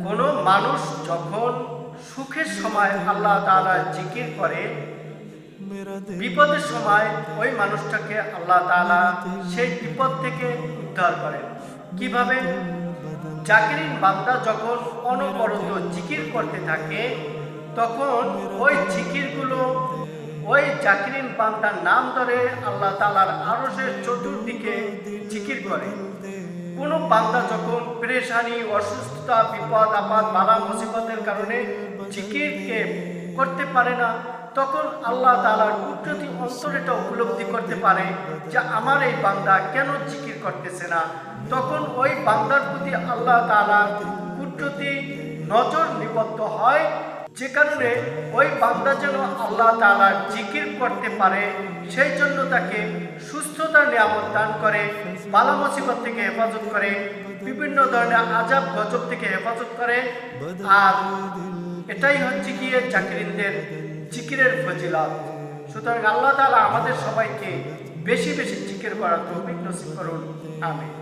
কোনো মানুষ যখন সুখের সময় আল্লাহ তাআলা জিকির করে, বিপদের সময় ওই মানুষটাকে আল্লাহ তাআলা সেই বিপদ থেকে উদ্ধার করেন। কিভাবে? জাকিরিন বান্দা যখন অনবরত জিকির করতে থাকে, তখন ওই জিকিরগুলো ওই জাকিরিন বান্দার নাম ধরে আল্লাহ তাআলার আরশের চতুর্দিকে জিকির করে। কোনো বান্দা যখন পেরেশানি, অসুস্থতা, বিপদ আপদ, বালা মুসিবতের কারণে জিকিরকে করতে পারে না, তখন আল্লাহ তাআলার কুদরতি অন্তর এটা উপলব্ধি করতে পারে যে আমার এই বান্দা কেন জিকির করতেছে না। তখন ওই বান্দার প্রতি আল্লাহ তাআলার কুদরতি নজর নিবদ্ধ হয়, যে কারণে ওই বান্দা যেন আল্লাহ তাআলার জিকির করতে পারে, সেই জন্য তাকে সুস্থতার নিয়ামত দান করে, বালা মুসিবত থেকে হেফাজত করে, বিভিন্ন ধরনের আযাব গজব থেকে হেফাজত করে। আর এটাই হচ্ছে গিয়ে জাকিরিনদের জিকিরের ফজিলত। সুতরাং আল্লাহ তাআলা আমাদের সবাইকে বেশি বেশি জিকির করার তৌফিক নসিব করুন। আমিন।